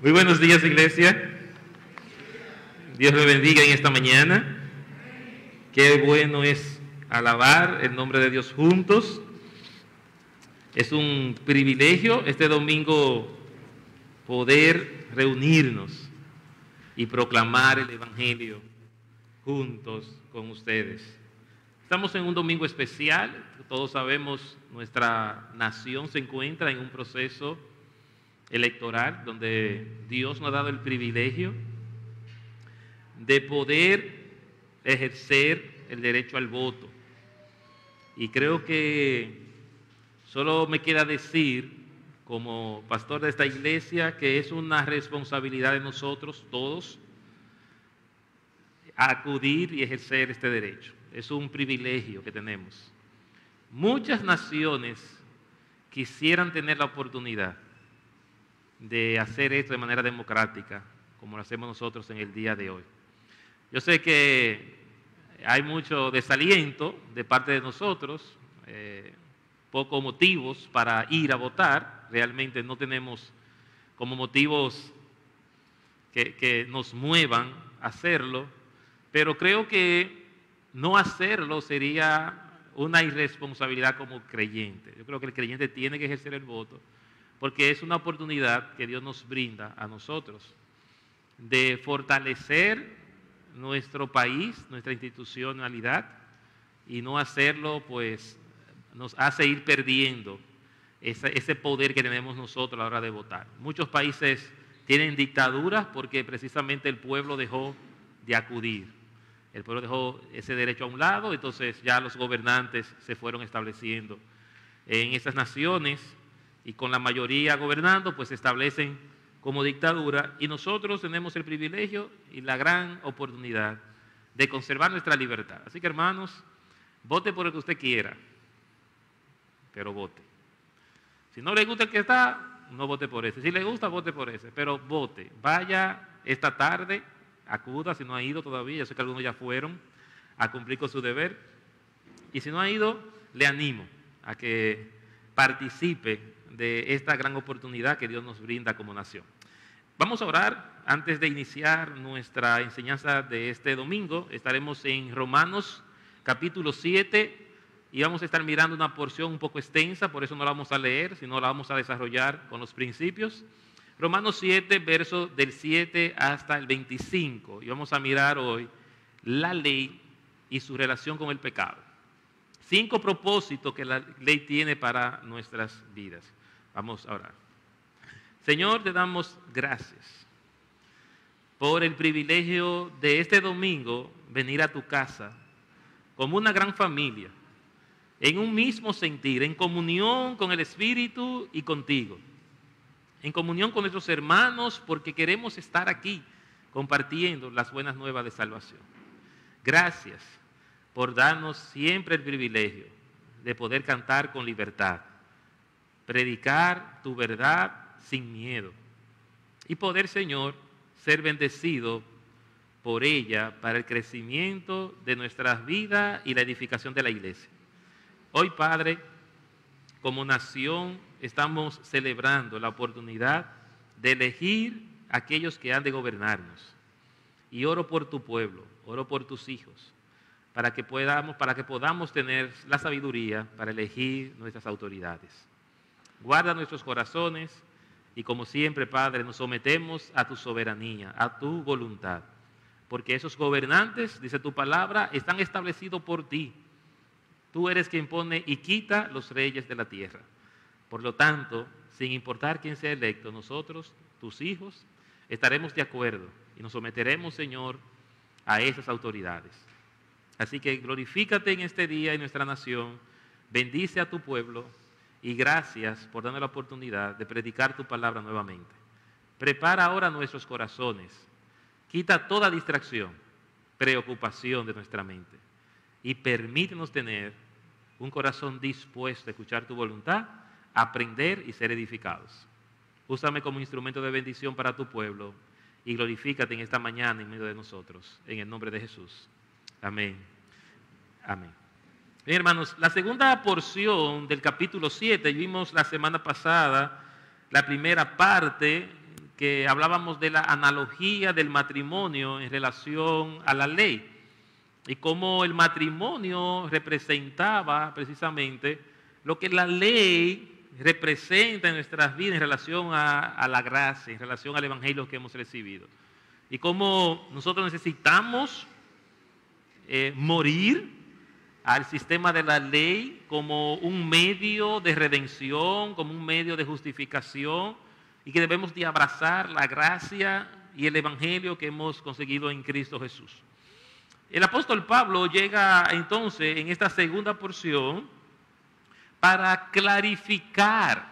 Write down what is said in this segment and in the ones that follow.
Muy buenos días, iglesia. Dios le bendiga en esta mañana. Qué bueno es alabar el nombre de Dios juntos. Es un privilegio este domingo poder reunirnos y proclamar el Evangelio juntos con ustedes. Estamos en un domingo especial. Todos sabemos, nuestra nación se encuentra en un proceso electoral donde Dios nos ha dado el privilegio de poder ejercer el derecho al voto. Y creo que solo me queda decir, como pastor de esta iglesia, que es una responsabilidad de nosotros todos acudir y ejercer este derecho. Es un privilegio que tenemos. Muchas naciones quisieran tener la oportunidad de hacer esto de manera democrática, como lo hacemos nosotros en el día de hoy. Yo sé que hay mucho desaliento de parte de nosotros, pocos motivos para ir a votar. Realmente no tenemos como motivos que nos muevan a hacerlo, pero creo que no hacerlo sería una irresponsabilidad como creyente. Yo creo que el creyente tiene que ejercer el voto, porque es una oportunidad que Dios nos brinda a nosotros de fortalecer nuestro país, nuestra institucionalidad, y no hacerlo, pues, nos hace ir perdiendo ese poder que tenemos nosotros a la hora de votar. Muchos países tienen dictaduras porque precisamente el pueblo dejó de acudir. El pueblo dejó ese derecho a un lado, entonces ya los gobernantes se fueron estableciendo en esas naciones, y con la mayoría gobernando, pues se establecen como dictadura, y nosotros tenemos el privilegio y la gran oportunidad de conservar nuestra libertad. Así que, hermanos, vote por el que usted quiera, pero vote. Si no le gusta el que está, no vote por ese. Si le gusta, vote por ese, pero vote. Vaya esta tarde, acuda si no ha ido todavía. Yo sé que algunos ya fueron a cumplir con su deber, y si no ha ido, le animo a que participe de esta gran oportunidad que Dios nos brinda como nación. Vamos a orar antes de iniciar nuestra enseñanza de este domingo. Estaremos en Romanos capítulo 7 y vamos a estar mirando una porción un poco extensa, por eso no la vamos a leer, sino la vamos a desarrollar con los principios. Romanos 7, versos del 7 hasta el 25, y vamos a mirar hoy la ley y su relación con el pecado. 5 propósitos que la ley tiene para nuestras vidas. Vamos a orar. Señor, te damos gracias por el privilegio de este domingo venir a tu casa como una gran familia, en un mismo sentir, en comunión con el Espíritu y contigo, en comunión con nuestros hermanos, porque queremos estar aquí compartiendo las buenas nuevas de salvación. Gracias por darnos siempre el privilegio de poder cantar con libertad, predicar tu verdad sin miedo y poder, Señor, ser bendecido por ella para el crecimiento de nuestras vidas y la edificación de la iglesia. Hoy, Padre, como nación estamos celebrando la oportunidad de elegir a aquellos que han de gobernarnos, y oro por tu pueblo, oro por tus hijos, para que podamos tener la sabiduría para elegir nuestras autoridades. Guarda nuestros corazones y, como siempre, Padre, nos sometemos a tu soberanía, a tu voluntad, porque esos gobernantes, dice tu palabra, están establecidos por ti. Tú eres quien pone y quita los reyes de la tierra. Por lo tanto, sin importar quién sea electo, nosotros, tus hijos, estaremos de acuerdo y nos someteremos, Señor, a esas autoridades. Así que glorifícate en este día en nuestra nación, bendice a tu pueblo, y gracias por darnos la oportunidad de predicar tu palabra nuevamente. Prepara ahora nuestros corazones, quita toda distracción, preocupación de nuestra mente, y permítenos tener un corazón dispuesto a escuchar tu voluntad, aprender y ser edificados. Úsame como instrumento de bendición para tu pueblo, y glorifícate en esta mañana en medio de nosotros, en el nombre de Jesús. Amén. Amén. Bien, hermanos, la segunda porción del capítulo 7, vimos la semana pasada la primera parte que hablábamos de la analogía del matrimonio en relación a la ley y cómo el matrimonio representaba precisamente lo que la ley representa en nuestras vidas en relación a la gracia, en relación al evangelio que hemos recibido. Y cómo nosotros necesitamos morir al sistema de la ley como un medio de redención, como un medio de justificación, y que debemos de abrazar la gracia y el evangelio que hemos conseguido en Cristo Jesús. El apóstol Pablo llega entonces en esta segunda porción para clarificar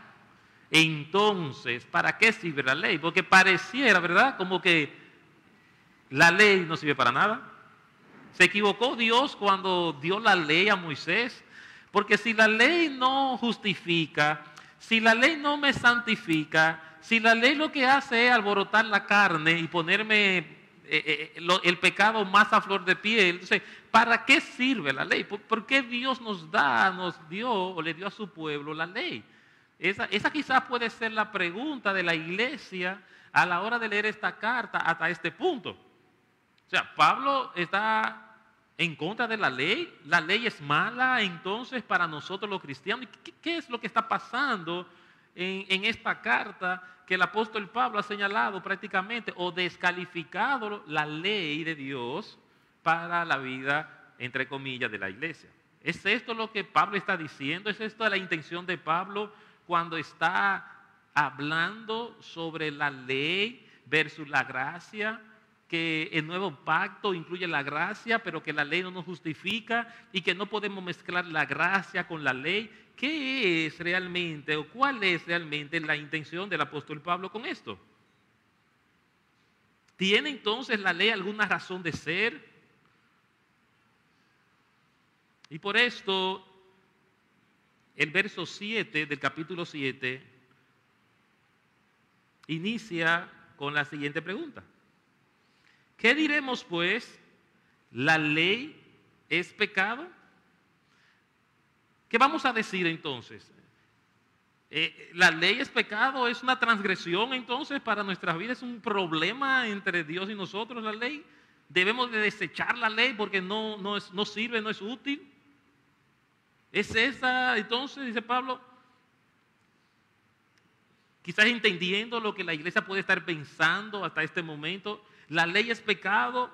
entonces para qué sirve la ley, porque pareciera, ¿verdad?, como que la ley no sirve para nada. Se equivocó Dios cuando dio la ley a Moisés, porque si la ley no justifica, si la ley no me santifica, si la ley lo que hace es alborotar la carne y ponerme el pecado más a flor de piel, entonces, ¿para qué sirve la ley? ¿Por qué Dios nos dio o le dio a su pueblo la ley? Esa quizás puede ser la pregunta de la iglesia a la hora de leer esta carta hasta este punto. O sea, Pablo está en contra de la ley es mala entonces para nosotros los cristianos. ¿Qué es lo que está pasando en esta carta que el apóstol Pablo ha señalado prácticamente o descalificado la ley de Dios para la vida, entre comillas, de la iglesia? ¿Es esto lo que Pablo está diciendo? ¿Es esto la intención de Pablo cuando está hablando sobre la ley versus la gracia? Que el nuevo pacto incluye la gracia, pero que la ley no nos justifica y que no podemos mezclar la gracia con la ley. ¿Qué es realmente o cuál es realmente la intención del apóstol Pablo con esto? ¿Tiene entonces la ley alguna razón de ser? Y por esto, el verso 7 del capítulo 7 inicia con la siguiente pregunta. ¿Qué diremos pues? ¿La ley es pecado? ¿Qué vamos a decir entonces? ¿La ley es pecado? ¿Es una transgresión entonces para nuestras vidas? ¿Es un problema entre Dios y nosotros la ley? ¿Debemos de desechar la ley porque no sirve, no es útil? ¿Es esa entonces, dice Pablo? Quizás entendiendo lo que la iglesia puede estar pensando hasta este momento. ¿La ley es pecado?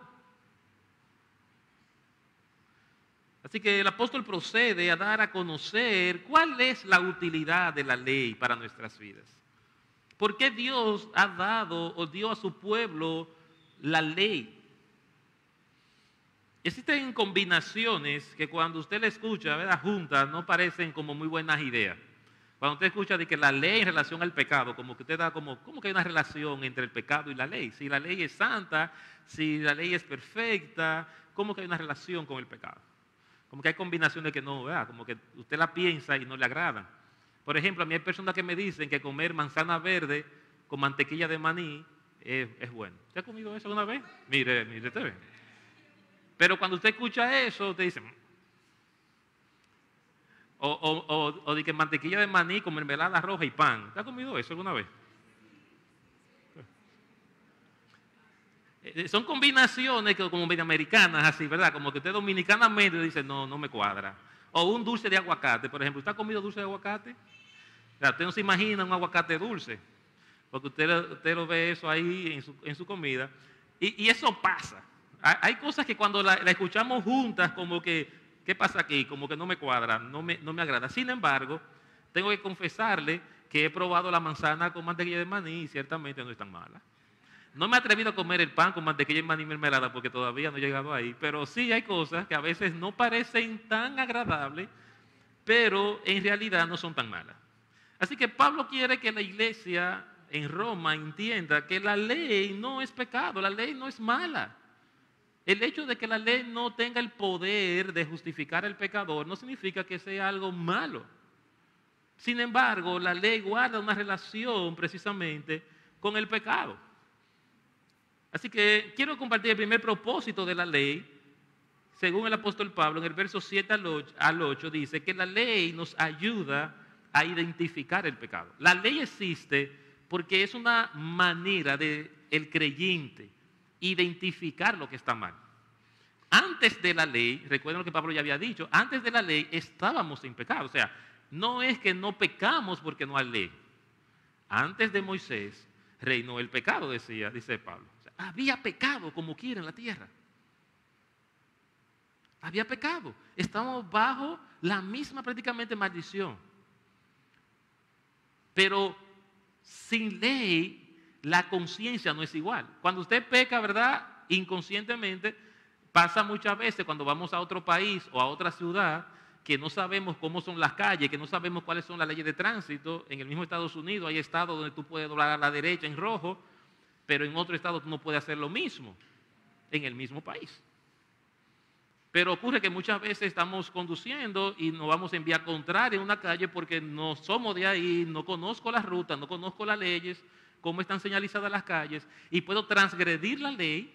Así que el apóstol procede a dar a conocer cuál es la utilidad de la ley para nuestras vidas. ¿Por qué Dios ha dado o dio a su pueblo la ley? Existen combinaciones que cuando usted la escucha, ¿verdad?, juntas, no parecen como muy buenas ideas. Cuando usted escucha de que la ley en relación al pecado, como que usted da como que hay una relación entre el pecado y la ley. Si la ley es santa, si la ley es perfecta, ¿cómo que hay una relación con el pecado? Como que hay combinaciones que no, ¿verdad? Como que usted la piensa y no le agradan. Por ejemplo, a mí hay personas que me dicen que comer manzana verde con mantequilla de maní es bueno. ¿Usted ha comido eso alguna vez? Mire, usted ve. Pero cuando usted escucha eso, usted dice... O de que mantequilla de maní con mermelada roja y pan. ¿Usted ha comido eso alguna vez? Son combinaciones como medio americanas, así, ¿verdad? Como que usted dominicanamente dice, no me cuadra. O un dulce de aguacate, por ejemplo. ¿Usted ha comido dulce de aguacate? O sea, usted no se imagina un aguacate dulce, porque usted lo ve eso ahí en su comida. Y eso pasa. Hay cosas que cuando la escuchamos juntas, como que, ¿qué pasa aquí? Como que no me cuadra, no me agrada. Sin embargo, tengo que confesarle que he probado la manzana con mantequilla de maní y ciertamente no es tan mala. No me he atrevido a comer el pan con mantequilla de maní y mermelada porque todavía no he llegado ahí. Pero sí hay cosas que a veces no parecen tan agradables, pero en realidad no son tan malas. Así que Pablo quiere que la iglesia en Roma entienda que la ley no es pecado, la ley no es mala. El hecho de que la ley no tenga el poder de justificar al pecador no significa que sea algo malo. Sin embargo, la ley guarda una relación precisamente con el pecado. Así que quiero compartir el primer propósito de la ley. Según el apóstol Pablo, en el verso 7 al 8 dice que la ley nos ayuda a identificar el pecado. La ley existe porque es una manera de el creyente identificar lo que está mal. Antes de la ley, recuerden lo que Pablo ya había dicho, antes de la ley estábamos en pecado. O sea, no es que no pecamos porque no hay ley. Antes de Moisés reinó el pecado, dice Pablo. O sea, había pecado como quiera en la tierra. Había pecado. Estamos bajo la misma prácticamente maldición. Pero sin ley, la conciencia no es igual. Cuando usted peca, ¿verdad? Inconscientemente, pasa muchas veces cuando vamos a otro país o a otra ciudad que no sabemos cómo son las calles, que no sabemos cuáles son las leyes de tránsito. En el mismo Estados Unidos hay estados donde tú puedes doblar a la derecha en rojo, pero en otro estado tú no puedes hacer lo mismo en el mismo país. Pero ocurre que muchas veces estamos conduciendo y nos vamos en vía contraria en una calle porque no somos de ahí, no conozco las rutas, no conozco las leyes, cómo están señalizadas las calles, y puedo transgredir la ley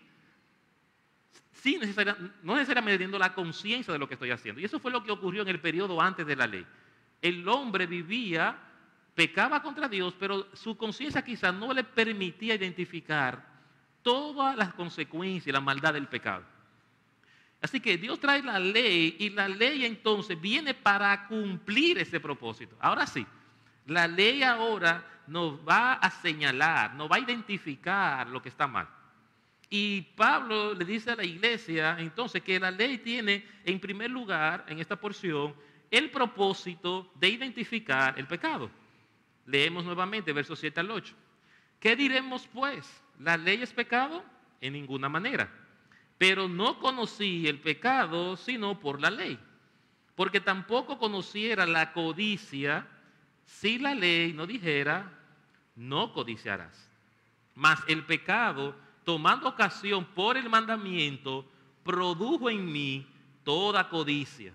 no necesariamente teniendo la conciencia de lo que estoy haciendo. Y eso fue lo que ocurrió en el periodo antes de la ley. El hombre vivía, pecaba contra Dios, pero su conciencia quizás no le permitía identificar todas las consecuencias y la maldad del pecado. Así que Dios trae la ley y la ley entonces viene para cumplir ese propósito. Ahora sí, la ley ahora nos va a señalar, nos va a identificar lo que está mal. Y Pablo le dice a la iglesia entonces que la ley tiene en primer lugar en esta porción el propósito de identificar el pecado. Leemos nuevamente versos 7 al 8. ¿Qué diremos pues? ¿La ley es pecado? En ninguna manera. Pero no conocí el pecado sino por la ley, porque tampoco conociera la codicia si la ley no dijera, no codiciarás. Mas el pecado, tomando ocasión por el mandamiento, produjo en mí toda codicia,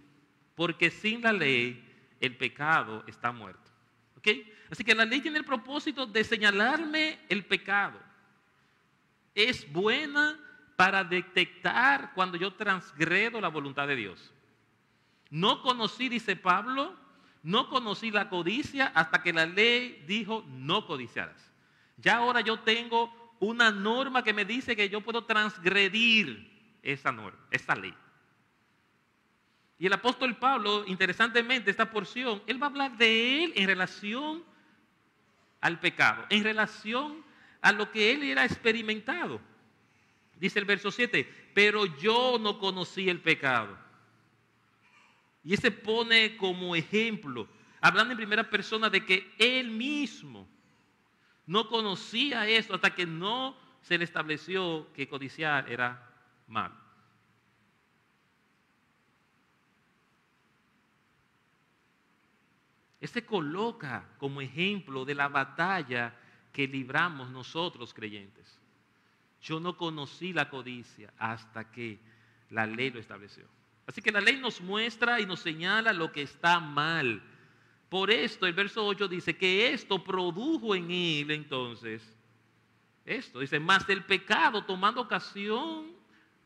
porque sin la ley el pecado está muerto. ¿Ok? Así que la ley tiene el propósito de señalarme el pecado. Es buena para detectar cuando yo transgredo la voluntad de Dios. No conocí, dice Pablo, no conocí la codicia hasta que la ley dijo no codiciarás. Ya ahora yo tengo una norma que me dice que yo puedo transgredir esa norma, esa ley. Y el apóstol Pablo, interesantemente, esta porción, él va a hablar de él en relación al pecado, en relación a lo que él era experimentado. Dice el verso 7, pero yo no conocí el pecado. Y ese pone como ejemplo, hablando en primera persona de que él mismo no conocía eso hasta que no se le estableció que codiciar era malo. Este coloca como ejemplo de la batalla que libramos nosotros creyentes. Yo no conocí la codicia hasta que la ley lo estableció. Así que la ley nos muestra y nos señala lo que está mal. Por esto el verso 8 dice que esto produjo en él entonces, dice, más el pecado tomando ocasión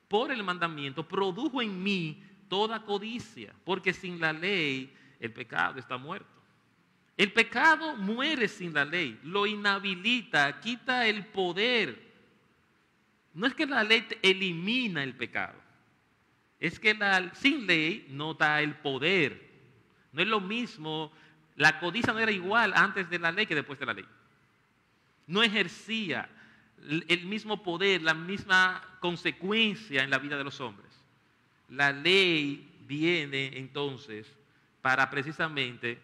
por el mandamiento, produjo en mí toda codicia, porque sin la ley el pecado está muerto. El pecado muere sin la ley, lo inhabilita, quita el poder. No es que la ley elimina el pecado, es que sin ley no da el poder. No es lo mismo, la codicia no era igual antes de la ley que después de la ley. No ejercía el mismo poder, la misma consecuencia en la vida de los hombres. La ley viene entonces para precisamente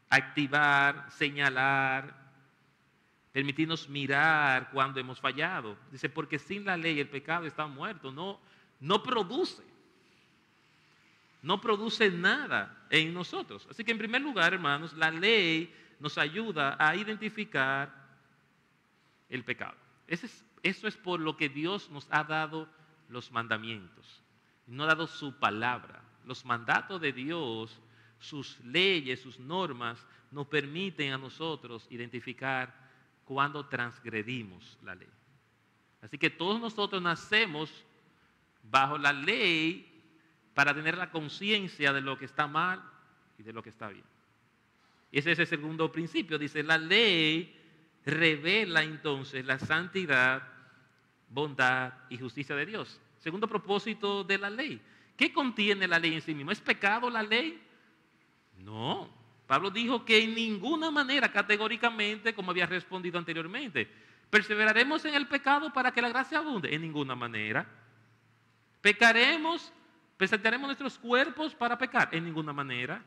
activar, señalar, permitirnos mirar cuando hemos fallado. Dice, porque sin la ley el pecado está muerto, no produce nada en nosotros. Así que en primer lugar, hermanos, la ley nos ayuda a identificar el pecado. Eso es por lo que Dios nos ha dado los mandamientos, nos ha dado su palabra. Los mandatos de Dios, sus leyes, sus normas, nos permiten a nosotros identificar cuando transgredimos la ley. Así que todos nosotros nacemos bajo la ley para tener la conciencia de lo que está mal y de lo que está bien. Ese es el segundo principio. Dice, la ley revela entonces la santidad, bondad y justicia de Dios. Segundo propósito de la ley. ¿Qué contiene la ley en sí misma? ¿Es pecado la ley? No. Pablo dijo que en ninguna manera, categóricamente, como había respondido anteriormente. ¿Perseveraremos en el pecado para que la gracia abunde? En ninguna manera. ¿Pecaremos? ¿Presentaremos nuestros cuerpos para pecar? En ninguna manera.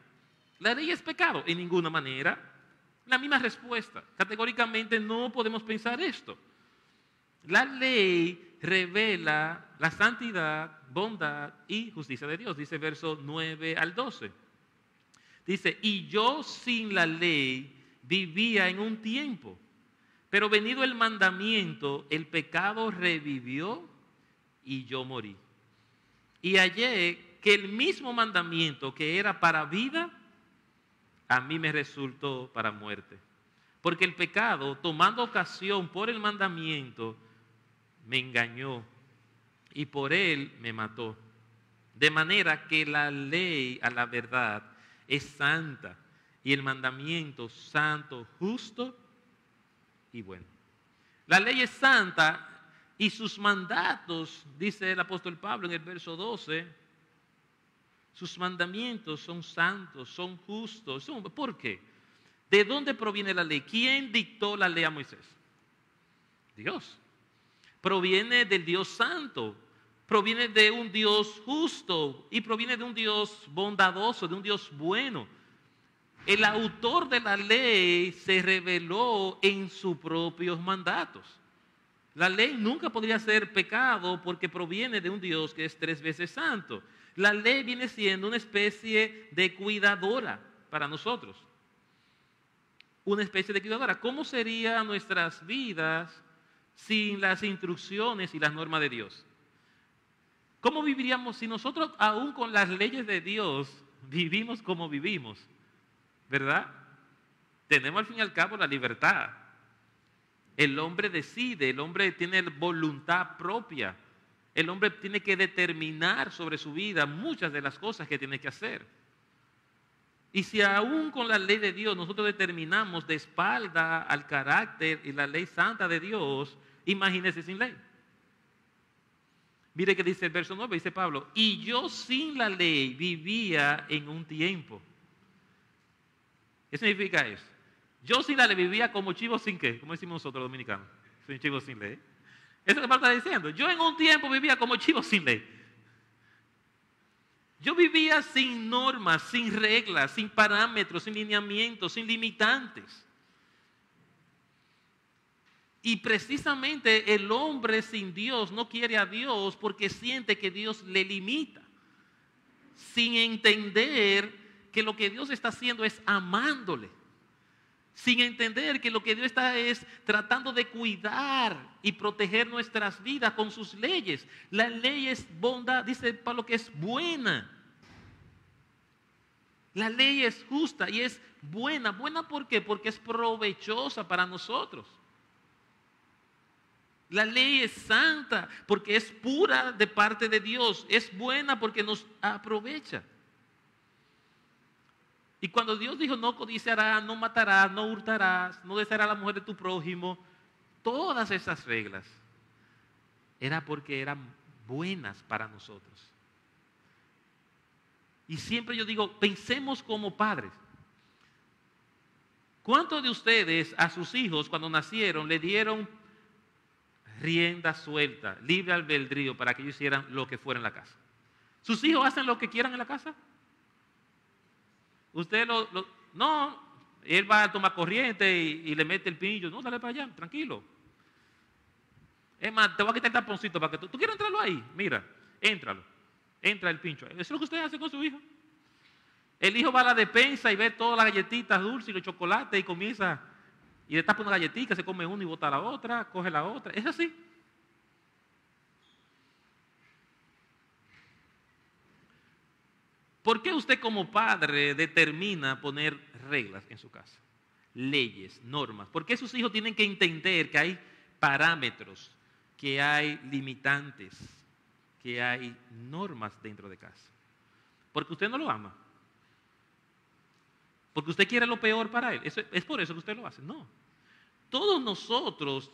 ¿La ley es pecado? En ninguna manera. La misma respuesta. Categóricamente no podemos pensar esto. La ley revela la santidad, bondad y justicia de Dios. Dice verso 9 al 12. Dice, y yo sin la ley vivía en un tiempo, pero venido el mandamiento, el pecado revivió y yo morí. Y hallé que el mismo mandamiento que era para vida, a mí me resultó para muerte. Porque el pecado, tomando ocasión por el mandamiento, me engañó y por él me mató. De manera que la ley a la verdad es santa y el mandamiento santo, justo y bueno. La ley es santa y sus mandatos, dice el apóstol Pablo en el verso 12, sus mandamientos son santos, son justos. ¿Por qué? ¿De dónde proviene la ley? ¿Quién dictó la ley a Moisés? Dios. Proviene del Dios santo, proviene de un Dios justo y proviene de un Dios bondadoso, de un Dios bueno. El autor de la ley se reveló en sus propios mandatos. La ley nunca podría ser pecado porque proviene de un Dios que es 3 veces santo. La ley viene siendo una especie de cuidadora para nosotros. Una especie de cuidadora. ¿Cómo serían nuestras vidas sin las instrucciones y las normas de Dios? ¿Cómo viviríamos si nosotros, aún con las leyes de Dios, vivimos como vivimos? ¿Verdad? Tenemos al fin y al cabo la libertad. El hombre decide, el hombre tiene voluntad propia. El hombre tiene que determinar sobre su vida muchas de las cosas que tiene que hacer. Y si aún con la ley de Dios nosotros determinamos de espalda al carácter y la ley santa de Dios, imagínese sin ley. Mire que dice el verso 9, dice Pablo, y yo sin la ley vivía en un tiempo. ¿Qué significa eso? Yo sin la ley vivía como chivo sin qué, como decimos nosotros los dominicanos, sin chivo sin ley. Eso es lo que Pablo está diciendo. Yo en un tiempo vivía como chivo sin ley. Yo vivía sin normas, sin reglas, sin parámetros, sin lineamientos, sin limitantes. Y precisamente el hombre sin Dios no quiere a Dios porque siente que Dios le limita, sin entender que lo que Dios está haciendo es amándole, sin entender que lo que Dios está es tratando de cuidar y proteger nuestras vidas con sus leyes. La ley es bondad, dice Pablo que es buena. La ley es justa y es buena. ¿Buena por qué? Porque es provechosa para nosotros. La ley es santa porque es pura de parte de Dios. Es buena porque nos aprovecha. Y cuando Dios dijo no codiciarás, no matarás, no hurtarás, no desearás a la mujer de tu prójimo, todas esas reglas era porque eran buenas para nosotros. Y siempre yo digo, pensemos como padres. ¿Cuántos de ustedes a sus hijos cuando nacieron le dieron rienda suelta, libre albedrío para que ellos hicieran lo que fuera en la casa? ¿Sus hijos hacen lo que quieran en la casa? Usted no, él va a tomar corriente y le mete el pincho. No, dale para allá, tranquilo. Es más, te voy a quitar el taponcito para que tú quieres entrarlo ahí. Mira, éntralo. Entra el pincho. Eso es lo que usted hace con su hijo. El hijo va a la despensa y ve todas las galletitas dulces y los chocolates y comienza y le tapa una galletita, se come una y bota la otra, coge la otra. Es así. ¿Por qué usted como padre determina poner reglas en su casa? Leyes, normas. ¿Por qué sus hijos tienen que entender que hay parámetros, que hay limitantes, que hay normas dentro de casa? Porque usted no lo ama. Porque usted quiere lo peor para él. Es por eso que usted lo hace. No. todos nosotros,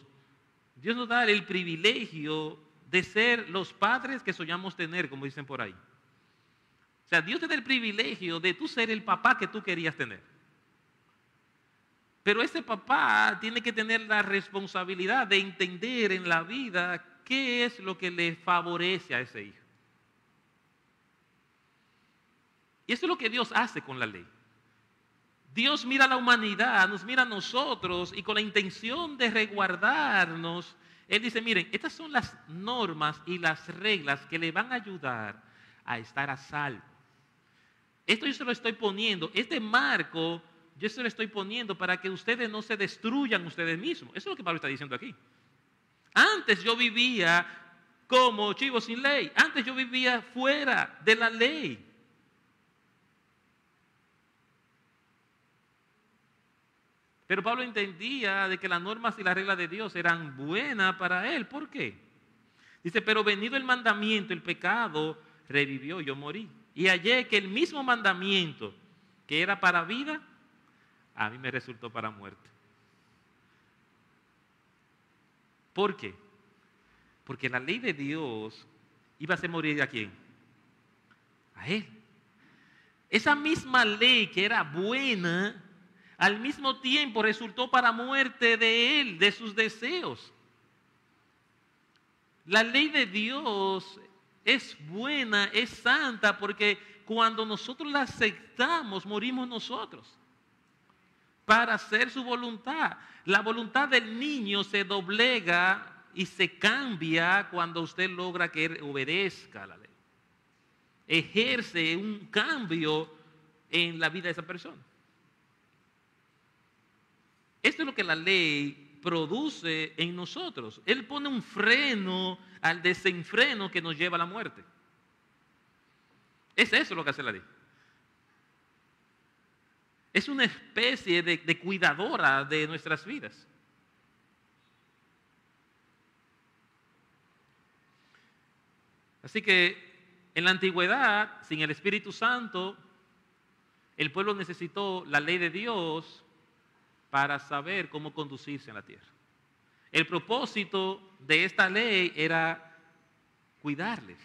Dios nos da el privilegio de ser los padres que soñamos tener, como dicen por ahí. O sea, Dios te da el privilegio de tú ser el papá que tú querías tener. Pero ese papá tiene que tener la responsabilidad de entender en la vida qué es lo que le favorece a ese hijo. Y eso es lo que Dios hace con la ley. Dios mira a la humanidad, nos mira a nosotros y con la intención de resguardarnos, Él dice, miren, estas son las normas y las reglas que le van a ayudar a estar a salvo. Esto yo se lo estoy poniendo, este marco yo se lo estoy poniendo para que ustedes no se destruyan ustedes mismos. Eso es lo que Pablo está diciendo aquí. Antes yo vivía como chivo sin ley, antes yo vivía fuera de la ley. Pero Pablo entendía de que las normas y las reglas de Dios eran buenas para él. ¿Por qué? Dice, pero venido el mandamiento, el pecado revivió, yo morí. Y hallé que el mismo mandamiento que era para vida, a mí me resultó para muerte. ¿Por qué? Porque la ley de Dios iba a hacer morir ¿a quién? A él. Esa misma ley que era buena, al mismo tiempo resultó para muerte de él, de sus deseos. La ley de Dios es buena, es santa, porque cuando nosotros la aceptamos, morimos nosotros para hacer su voluntad. La voluntad del niño se doblega y se cambia cuando usted logra que él obedezca a la ley. Ejerce un cambio en la vida de esa persona. Esto es lo que la ley produce en nosotros. Él pone un freno al desenfreno que nos lleva a la muerte. Es eso lo que hace la ley. Es una especie de cuidadora de nuestras vidas. Así que en la antigüedad, sin el Espíritu Santo, el pueblo necesitó la ley de Dios para saber cómo conducirse en la tierra. El propósito de esta ley era cuidarles.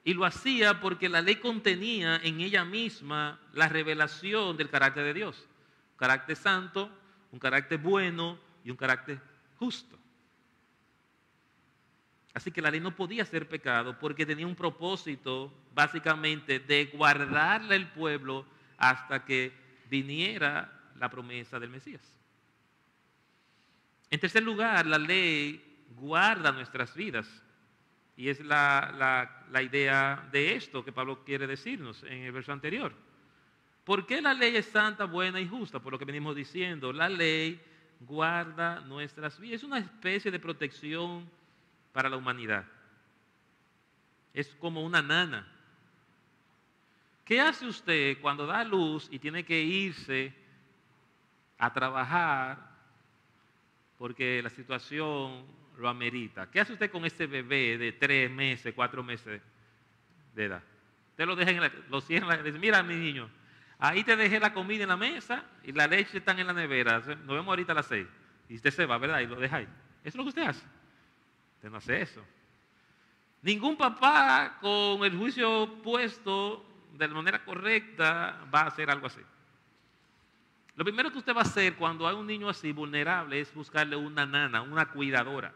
Y lo hacía porque la ley contenía en ella misma la revelación del carácter de Dios. Un carácter santo, un carácter bueno y un carácter justo. Así que la ley no podía ser pecado porque tenía un propósito básicamente de guardarle al pueblo hasta que viniera la promesa del Mesías. En tercer lugar, la ley guarda nuestras vidas. Y es la idea de esto que Pablo quiere decirnos en el verso anterior. ¿Por qué la ley es santa, buena y justa? Por lo que venimos diciendo, la ley guarda nuestras vidas. Es una especie de protección para la humanidad. Es como una nana. ¿Qué hace usted cuando da luz y tiene que irse a trabajar porque la situación lo amerita? ¿Qué hace usted con ese bebé de 3 meses, 4 meses de edad? Usted lo deja lo cierra y dice, mira mi niño, ahí te dejé la comida en la mesa y la leche está en la nevera. Nos vemos ahorita a las 6. Y usted se va, ¿verdad? Y lo deja ahí. Eso es lo que usted hace. Usted no hace eso. Ningún papá con el juicio puesto de la manera correcta va a hacer algo así. Lo primero que usted va a hacer cuando hay un niño así vulnerable es buscarle una nana, una cuidadora.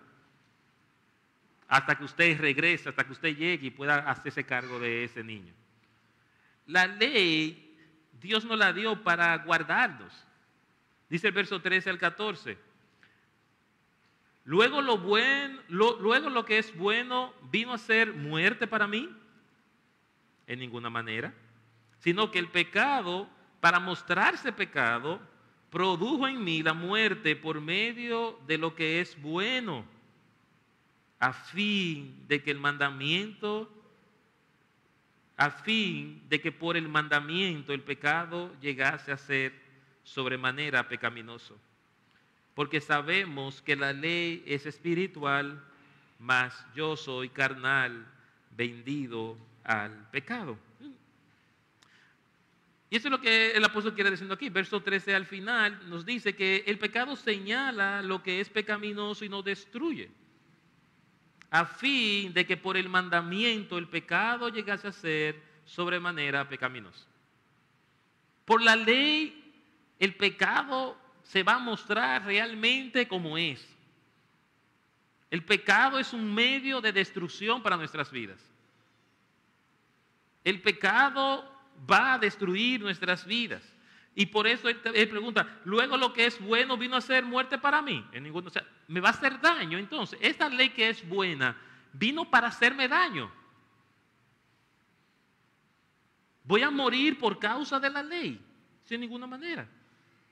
Hasta que usted regrese, hasta que usted llegue y pueda hacerse cargo de ese niño. La ley, Dios nos la dio para guardarnos. Dice el verso 13 al 14. Luego lo que es bueno vino a ser muerte para mí. En ninguna manera. Sino que el pecado, para mostrarse pecado, produjo en mí la muerte por medio de lo que es bueno, a fin de que por el mandamiento el pecado llegase a ser sobremanera pecaminoso. Porque sabemos que la ley es espiritual, mas yo soy carnal, vendido al pecado. Y eso es lo que el apóstol quiere diciendo aquí. Verso 13 al final nos dice que el pecado señala lo que es pecaminoso y no destruye, a fin de que por el mandamiento el pecado llegase a ser sobremanera pecaminoso. Por la ley el pecado se va a mostrar realmente como es. El pecado es un medio de destrucción para nuestras vidas. El pecado va a destruir nuestras vidas. Y por eso él pregunta, luego lo que es bueno vino a ser muerte para mí. O sea, me va a hacer daño. Entonces, esta ley que es buena vino para hacerme daño. Voy a morir por causa de la ley, sin ninguna manera.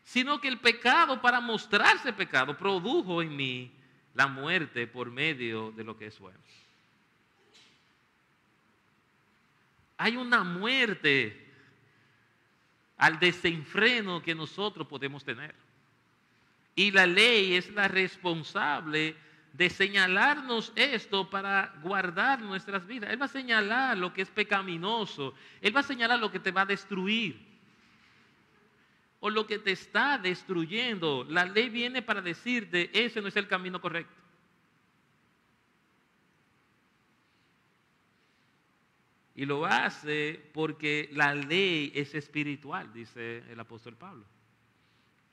Sino que el pecado, para mostrarse pecado, produjo en mí la muerte por medio de lo que es bueno. Hay una muerte al desenfreno que nosotros podemos tener. Y la ley es la responsable de señalarnos esto para guardar nuestras vidas. Él va a señalar lo que es pecaminoso. Él va a señalar lo que te va a destruir o lo que te está destruyendo. La ley viene para decirte, ese no es el camino correcto. Y lo hace porque la ley es espiritual, dice el apóstol Pablo,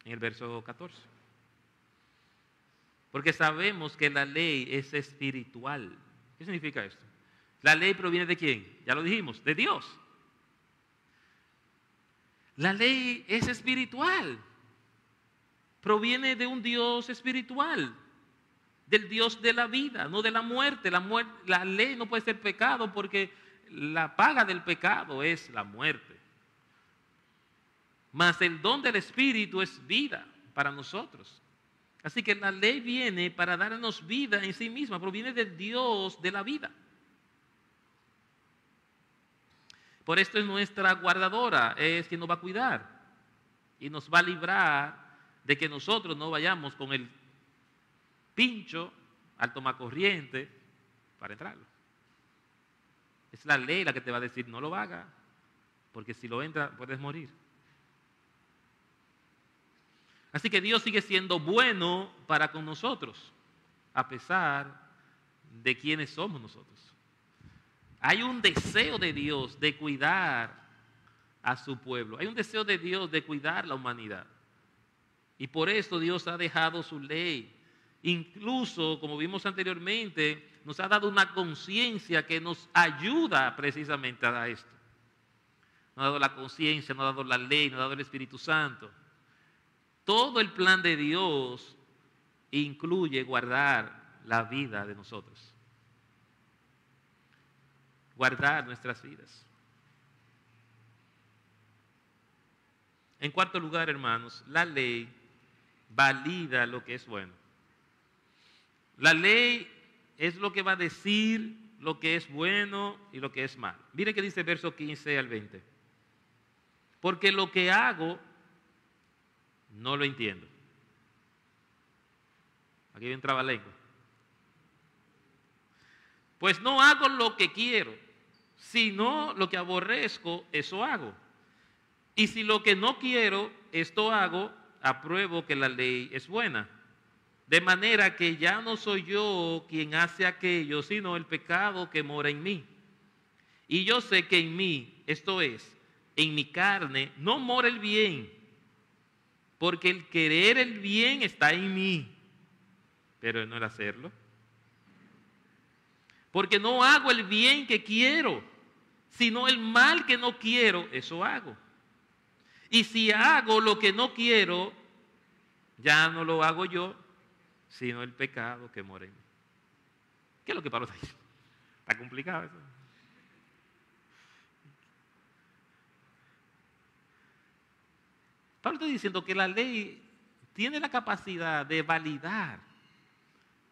en el verso 14. Porque sabemos que la ley es espiritual. ¿Qué significa esto? La ley proviene de ¿quién? Ya lo dijimos, de Dios. La ley es espiritual. Proviene de un Dios espiritual, del Dios de la vida, no de la muerte. La ley no puede ser pecado porque la paga del pecado es la muerte. Mas el don del Espíritu es vida para nosotros. Así que la ley viene para darnos vida en sí misma, proviene del Dios de la vida. Por esto es nuestra guardadora, es quien nos va a cuidar y nos va a librar de que nosotros no vayamos con el pincho al tomacorriente para entrarlo. Es la ley la que te va a decir, no lo hagas, porque si lo entras puedes morir. Así que Dios sigue siendo bueno para con nosotros, a pesar de quiénes somos nosotros. Hay un deseo de Dios de cuidar a su pueblo. Hay un deseo de Dios de cuidar la humanidad. Y por eso Dios ha dejado su ley. Incluso, como vimos anteriormente, nos ha dado una conciencia que nos ayuda precisamente a esto. Nos ha dado la conciencia, nos ha dado la ley, nos ha dado el Espíritu Santo. Todo el plan de Dios incluye guardar la vida de nosotros. Guardar nuestras vidas. En cuarto lugar, hermanos, la ley valida lo que es bueno. La ley es lo que va a decir lo que es bueno y lo que es malo. Mire que dice el verso 15 al 20. Porque lo que hago no lo entiendo. Aquí hay un trabalengua. Pues no hago lo que quiero, sino lo que aborrezco, eso hago. Y si lo que no quiero, esto hago, apruebo que la ley es buena. De manera que ya no soy yo quien hace aquello, sino el pecado que mora en mí. Y yo sé que en mí, esto es, en mi carne, no mora el bien, porque el querer el bien está en mí, pero no el hacerlo. Porque no hago el bien que quiero, sino el mal que no quiero, eso hago. Y si hago lo que no quiero, ya no lo hago yo, sino el pecado que mora en mí. ¿Qué es lo que Pablo está diciendo? Está complicado eso. Pablo está diciendo que la ley tiene la capacidad de validar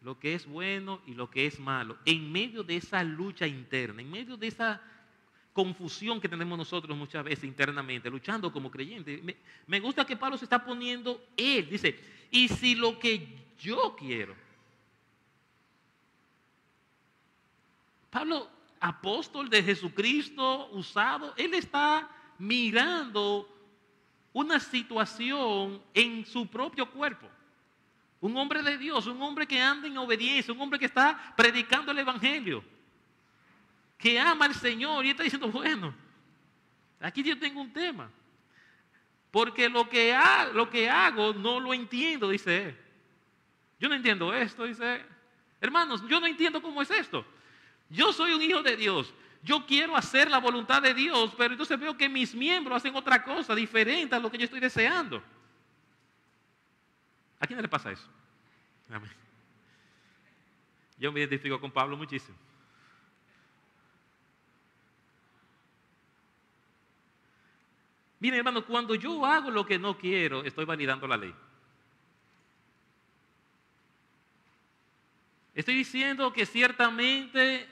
lo que es bueno y lo que es malo, en medio de esa lucha interna, en medio de esa confusión que tenemos nosotros muchas veces internamente, luchando como creyentes. Me gusta que Pablo se está poniendo él, dice, y si lo que yo quiero. Pablo, apóstol de Jesucristo, usado, él está mirando una situación en su propio cuerpo. Un hombre de Dios, un hombre que anda en obediencia, un hombre que está predicando el Evangelio, que ama al Señor y está diciendo, bueno, aquí yo tengo un tema. Porque lo que hago no lo entiendo, dice él. Yo no entiendo esto, dice él. Hermanos, yo no entiendo cómo es esto. Yo soy un hijo de Dios. Yo quiero hacer la voluntad de Dios, pero entonces veo que mis miembros hacen otra cosa diferente a lo que yo estoy deseando. ¿A quién le pasa eso? Amén. Yo me identifico con Pablo muchísimo. Miren, hermano, cuando yo hago lo que no quiero, estoy validando la ley. Estoy diciendo que ciertamente,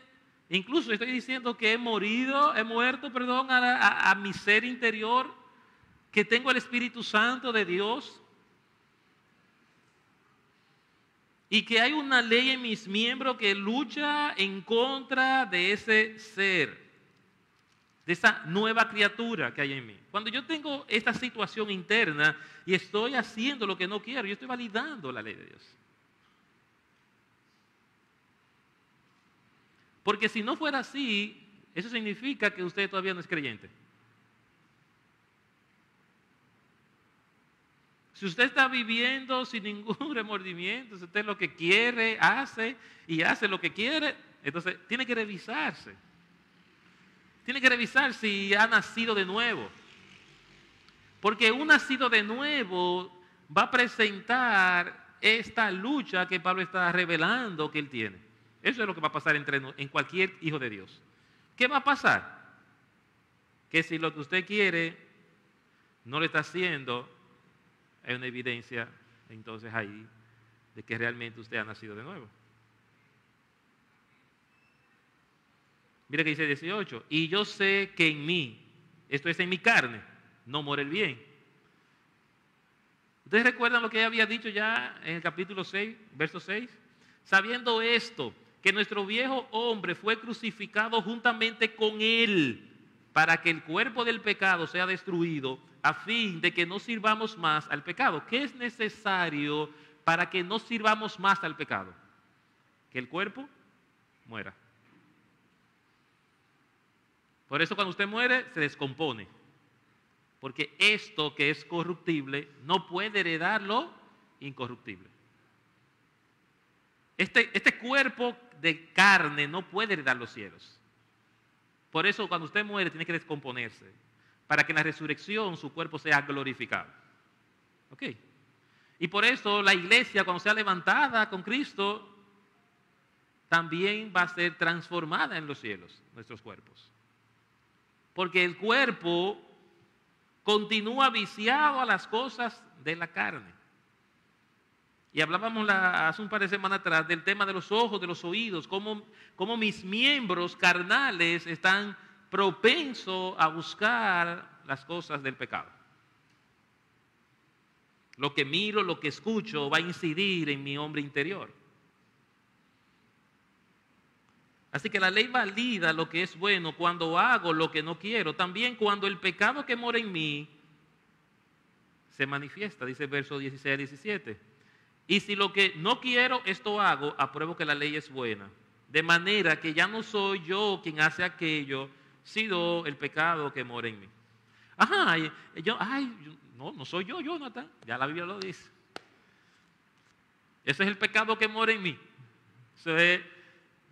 incluso estoy diciendo que he muerto, a mi ser interior, que tengo el Espíritu Santo de Dios y que hay una ley en mis miembros que lucha en contra de ese ser, de esa nueva criatura que hay en mí. Cuando yo tengo esta situación interna y estoy haciendo lo que no quiero, yo estoy validando la ley de Dios. Porque si no fuera así, eso significa que usted todavía no es creyente. Si usted está viviendo sin ningún remordimiento, si usted lo que quiere, hace y hace lo que quiere, entonces tiene que revisarse. Tiene que revisar si ha nacido de nuevo. Porque un nacido de nuevo va a presentar esta lucha que Pablo está revelando que él tiene. Eso es lo que va a pasar en cualquier hijo de Dios. ¿Qué va a pasar? Que si lo que usted quiere no lo está haciendo, hay una evidencia entonces ahí de que realmente usted ha nacido de nuevo. Mira que dice 18, y yo sé que en mí, esto es en mi carne, no mora el bien. ¿Ustedes recuerdan lo que había dicho ya en el capítulo 6, verso 6? Sabiendo esto, que nuestro viejo hombre fue crucificado juntamente con él, para que el cuerpo del pecado sea destruido, a fin de que no sirvamos más al pecado. ¿Qué es necesario para que no sirvamos más al pecado? Que el cuerpo muera. Por eso cuando usted muere, se descompone. Porque esto que es corruptible no puede heredar lo incorruptible. Este cuerpo de carne no puede heredar los cielos. Por eso cuando usted muere tiene que descomponerse, para que en la resurrección su cuerpo sea glorificado. ¿Ok? Y por eso la iglesia, cuando sea levantada con Cristo, también va a ser transformada en los cielos, nuestros cuerpos. Porque el cuerpo continúa viciado a las cosas de la carne. Y hablábamos hace un par de semanas atrás del tema de los ojos, de los oídos, cómo mis miembros carnales están propensos a buscar las cosas del pecado. Lo que miro, lo que escucho va a incidir en mi hombre interior. Así que la ley valida lo que es bueno cuando hago lo que no quiero. También cuando el pecado que mora en mí se manifiesta, dice el verso 16 a 17. Y si lo que no quiero, esto hago, apruebo que la ley es buena. De manera que ya no soy yo quien hace aquello, sino el pecado que mora en mí. Ajá, no soy yo, Jonathan. Ya la Biblia lo dice. Ese es el pecado que mora en mí.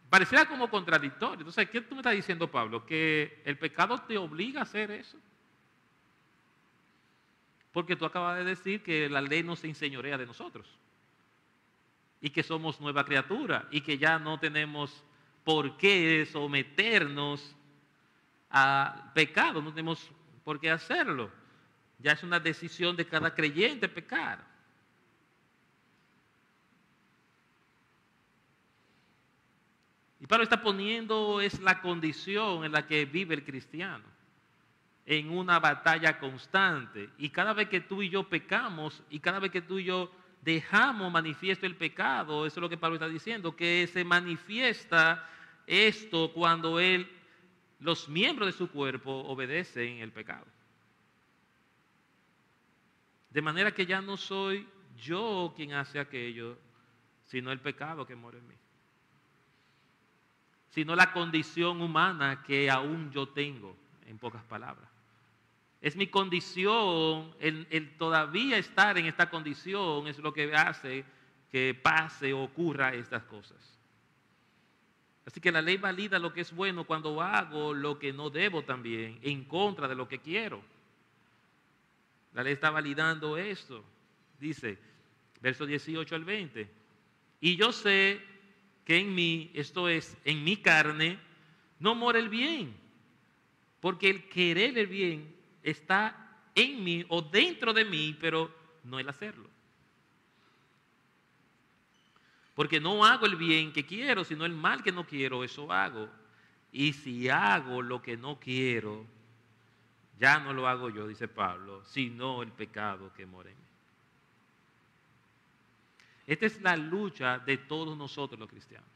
Pareciera como contradictorio. Entonces, ¿qué tú me estás diciendo, Pablo? ¿Que el pecado te obliga a hacer eso? Porque tú acabas de decir que la ley no se enseñorea de nosotros. Y que somos nueva criatura. Y que ya no tenemos por qué someternos al pecado. No tenemos por qué hacerlo. Ya es una decisión de cada creyente pecar. Y Pablo está poniendo es la condición en la que vive el cristiano, en una batalla constante. Y cada vez que tú y yo pecamos, y cada vez que tú y yo dejamos manifiesto el pecado, eso es lo que Pablo está diciendo, que se manifiesta esto cuando los miembros de su cuerpo obedecen el pecado. De manera que ya no soy yo quien hace aquello, sino el pecado que mora en mí. Sino la condición humana que aún yo tengo, en pocas palabras. Es mi condición, el todavía estar en esta condición es lo que hace que pase o ocurra estas cosas. Así que la ley valida lo que es bueno cuando hago lo que no debo también, en contra de lo que quiero. La ley está validando esto. Dice, verso 18 al 20. Y yo sé que en mí, esto es, en mi carne, no mora el bien. Porque el querer el bien está en mí o dentro de mí, pero no el hacerlo. Porque no hago el bien que quiero, sino el mal que no quiero, eso hago. Y si hago lo que no quiero, ya no lo hago yo, dice Pablo, sino el pecado que mora en mí. Esta es la lucha de todos nosotros los cristianos.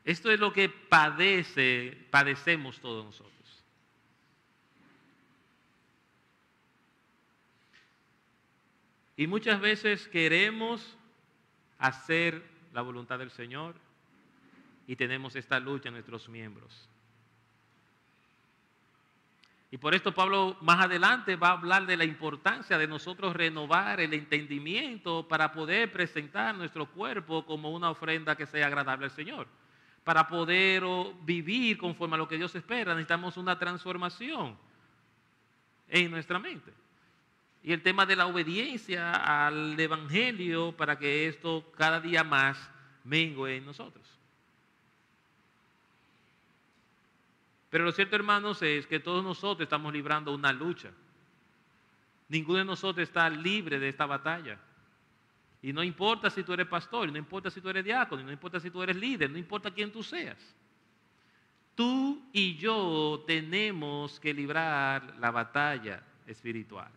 Esto es lo que padecemos todos nosotros. Y muchas veces queremos hacer la voluntad del Señor y tenemos esta lucha en nuestros miembros. Y por esto Pablo más adelante va a hablar de la importancia de nosotros renovar el entendimiento para poder presentar nuestro cuerpo como una ofrenda que sea agradable al Señor. Para poder vivir conforme a lo que Dios espera, necesitamos una transformación en nuestra mente. Y el tema de la obediencia al Evangelio para que esto cada día más mengue en nosotros. Pero lo cierto, hermanos, es que todos nosotros estamos librando una lucha. Ninguno de nosotros está libre de esta batalla. Y no importa si tú eres pastor, no importa si tú eres diácono, no importa si tú eres líder, no importa quién tú seas. Tú y yo tenemos que librar la batalla espiritual.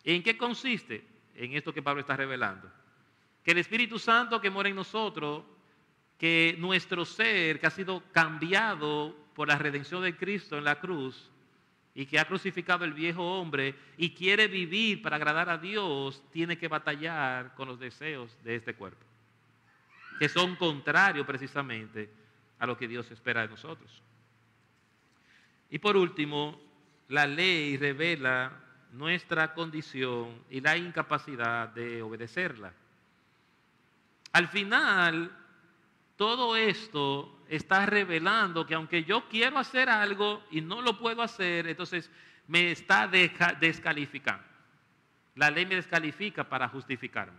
¿En qué consiste? En esto que Pablo está revelando. Que el Espíritu Santo que mora en nosotros, que nuestro ser que ha sido cambiado por la redención de Cristo en la cruz y que ha crucificado el viejo hombre y quiere vivir para agradar a Dios, tiene que batallar con los deseos de este cuerpo, que son contrarios precisamente a lo que Dios espera de nosotros. Y por último, la ley revela nuestra condición y la incapacidad de obedecerla. Al final, todo esto está revelando que aunque yo quiero hacer algo y no lo puedo hacer, entonces me está descalificando. La ley me descalifica para justificarme.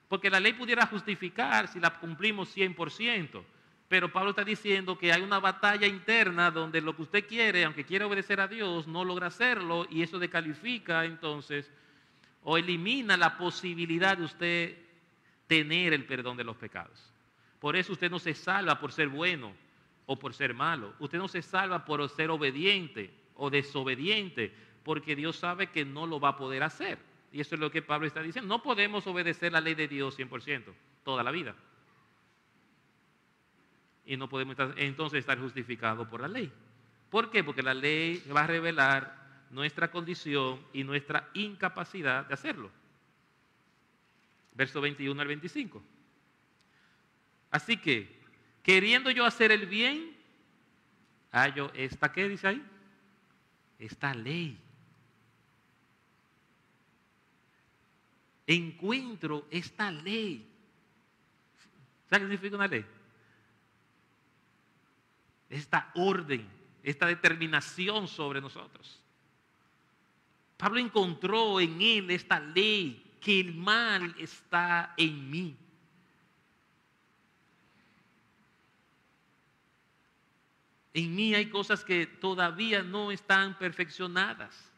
Porque la ley pudiera justificar si la cumplimos 100%. Pero Pablo está diciendo que hay una batalla interna donde lo que usted quiere, aunque quiera obedecer a Dios, no logra hacerlo y eso descalifica entonces o elimina la posibilidad de usted tener el perdón de los pecados. Por eso usted no se salva por ser bueno o por ser malo. Usted no se salva por ser obediente o desobediente, porque Dios sabe que no lo va a poder hacer. Y eso es lo que Pablo está diciendo. No podemos obedecer la ley de Dios 100% toda la vida. Y no podemos entonces estar justificados por la ley. ¿Por qué? Porque la ley va a revelar nuestra condición y nuestra incapacidad de hacerlo. Verso 21 al 25. Así que, queriendo yo hacer el bien, hallo esta, ¿qué dice ahí? Esta ley. Encuentro esta ley. ¿Sabe qué significa una ley? Esta orden, esta determinación sobre nosotros. Pablo encontró en él esta ley, que el mal está en mí. En mí hay cosas que todavía no están perfeccionadas.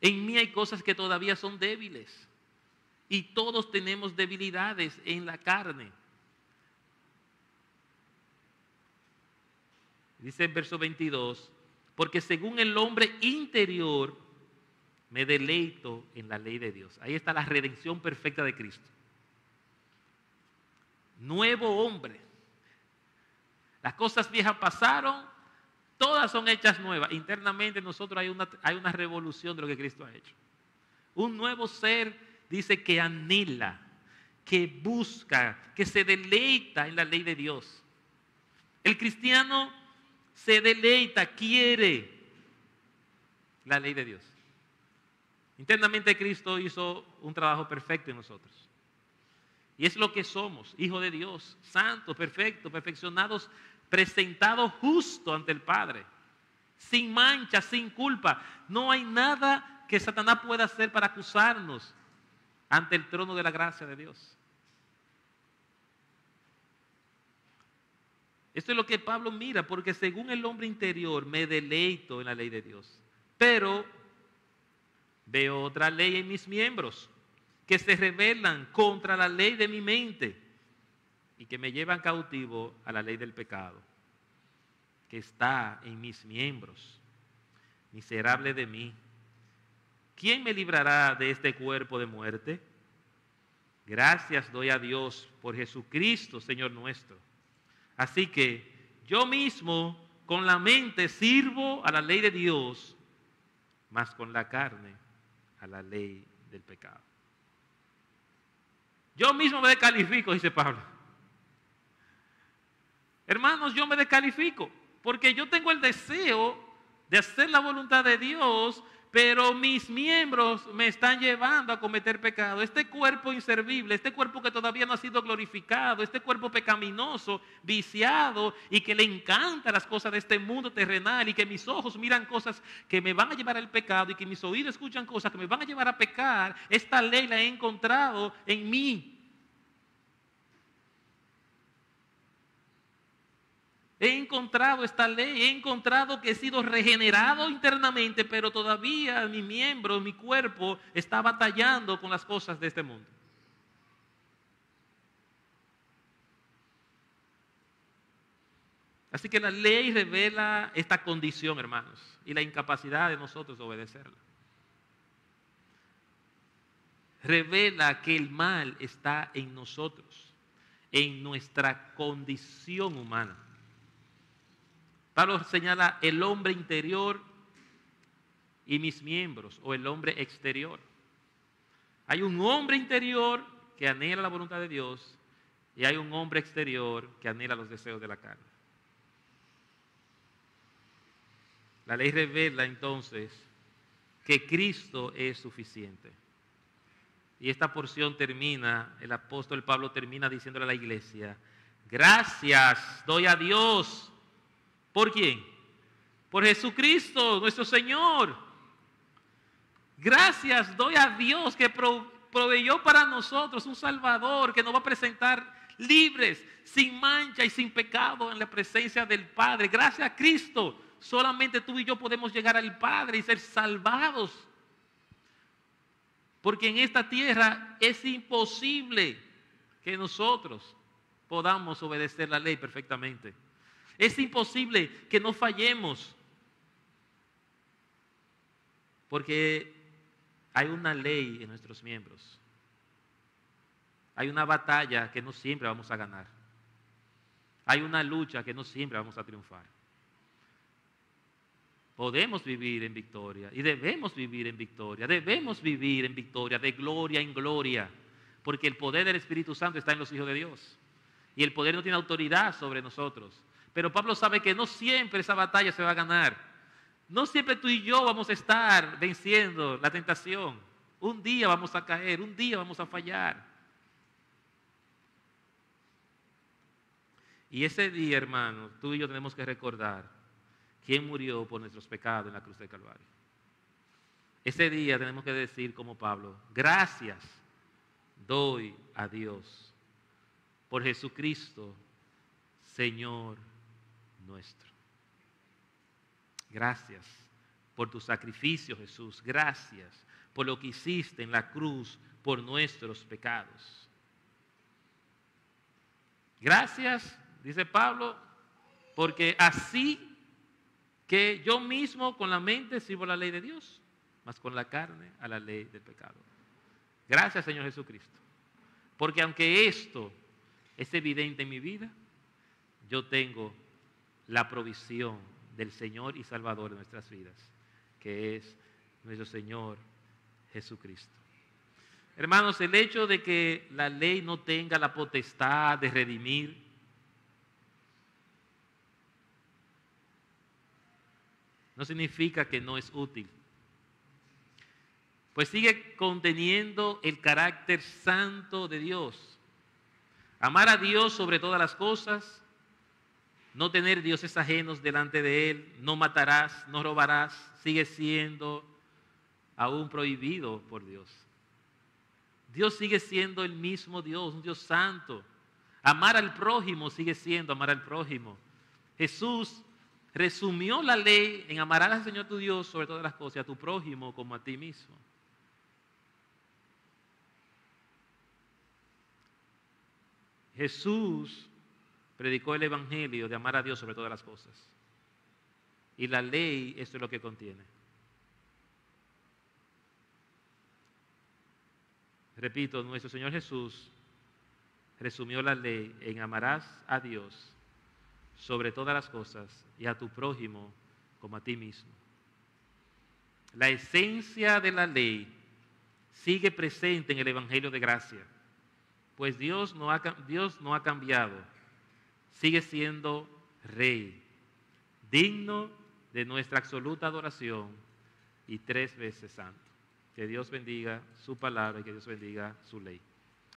En mí hay cosas que todavía son débiles. Y todos tenemos debilidades en la carne. Dice en verso 22, porque según el hombre interior me deleito en la ley de Dios. Ahí está la redención perfecta de Cristo. Nuevo hombre. Las cosas viejas pasaron, Todas son hechas nuevas. Internamente en nosotros hay una revolución de lo que Cristo ha hecho. Un nuevo ser dice que anhela, que busca, que se deleita en la ley de Dios. El cristiano se deleita, quiere la ley de Dios. Internamente Cristo hizo un trabajo perfecto en nosotros. Y es lo que somos, hijos de Dios, santos, perfectos, perfeccionados, presentados justo ante el Padre, sin mancha, sin culpa. No hay nada que Satanás pueda hacer para acusarnos ante el trono de la gracia de Dios. Esto es lo que Pablo mira, porque según el hombre interior me deleito en la ley de Dios. Pero veo otra ley en mis miembros que se rebelan contra la ley de mi mente y que me llevan cautivo a la ley del pecado que está en mis miembros. Miserable de mí, ¿quién me librará de este cuerpo de muerte? Gracias doy a Dios por Jesucristo, Señor nuestro. Así que yo mismo con la mente sirvo a la ley de Dios, mas con la carne a la ley del pecado. Yo mismo me descalifico, dice Pablo. Hermanos, yo me descalifico porque yo tengo el deseo de hacer la voluntad de Dios, pero mis miembros me están llevando a cometer pecado. Este cuerpo inservible, este cuerpo que todavía no ha sido glorificado, este cuerpo pecaminoso, viciado y que le encantan las cosas de este mundo terrenal y que mis ojos miran cosas que me van a llevar al pecado y que mis oídos escuchan cosas que me van a llevar a pecar. Esta ley la he encontrado en mí. He encontrado esta ley, he encontrado que he sido regenerado internamente, pero todavía mi miembro, mi cuerpo está batallando con las cosas de este mundo. Así que la ley revela esta condición, hermanos, y la incapacidad de nosotros de obedecerla. Revela que el mal está en nosotros, en nuestra condición humana. Pablo señala el hombre interior y mis miembros, o el hombre exterior. Hay un hombre interior que anhela la voluntad de Dios y hay un hombre exterior que anhela los deseos de la carne. La ley revela entonces que Cristo es suficiente. Y esta porción termina, el apóstol Pablo termina diciéndole a la iglesia, gracias doy a Dios. ¿Por quién? Por Jesucristo, nuestro Señor. Gracias doy a Dios que proveyó para nosotros un Salvador que nos va a presentar libres, sin mancha y sin pecado en la presencia del Padre. Gracias a Cristo, solamente tú y yo podemos llegar al Padre y ser salvados. Porque en esta tierra es imposible que nosotros podamos obedecer la ley perfectamente. Es imposible que no fallemos, porque hay una ley en nuestros miembros. Hay una batalla que no siempre vamos a ganar. Hay una lucha que no siempre vamos a triunfar. Podemos vivir en victoria y debemos vivir en victoria. Debemos vivir en victoria, de gloria en gloria, porque el poder del Espíritu Santo está en los hijos de Dios. Y el poder no tiene autoridad sobre nosotros. Pero Pablo sabe que no siempre esa batalla se va a ganar. No siempre tú y yo vamos a estar venciendo la tentación. Un día vamos a caer, un día vamos a fallar. Y ese día, hermanos, tú y yo tenemos que recordar quién murió por nuestros pecados en la cruz del Calvario. Ese día tenemos que decir como Pablo, gracias doy a Dios por Jesucristo, Señor nuestro. Gracias por tu sacrificio, Jesús. Gracias por lo que hiciste en la cruz por nuestros pecados. Gracias, dice Pablo, porque así que yo mismo con la mente sirvo a la ley de Dios, mas con la carne a la ley del pecado. Gracias, Señor Jesucristo, porque aunque esto es evidente en mi vida, yo tengo la provisión del Señor y Salvador de nuestras vidas, que es nuestro Señor Jesucristo. Hermanos, el hecho de que la ley no tenga la potestad de redimir, no significa que no es útil, pues sigue conteniendo el carácter santo de Dios. Amar a Dios sobre todas las cosas, no tener dioses ajenos delante de Él, no matarás, no robarás, sigue siendo aún prohibido por Dios. Dios sigue siendo el mismo Dios, un Dios santo. Amar al prójimo sigue siendo amar al prójimo. Jesús resumió la ley en amarás al Señor tu Dios sobre todas las cosas, y a tu prójimo como a ti mismo. Jesús predicó el evangelio de amar a Dios sobre todas las cosas. Y la ley, esto es lo que contiene. Repito, nuestro Señor Jesús resumió la ley en amarás a Dios sobre todas las cosas y a tu prójimo como a ti mismo. La esencia de la ley sigue presente en el evangelio de gracia, pues Dios no ha cambiado, sigue siendo Rey, digno de nuestra absoluta adoración y 3 veces santo. Que Dios bendiga su palabra y que Dios bendiga su ley.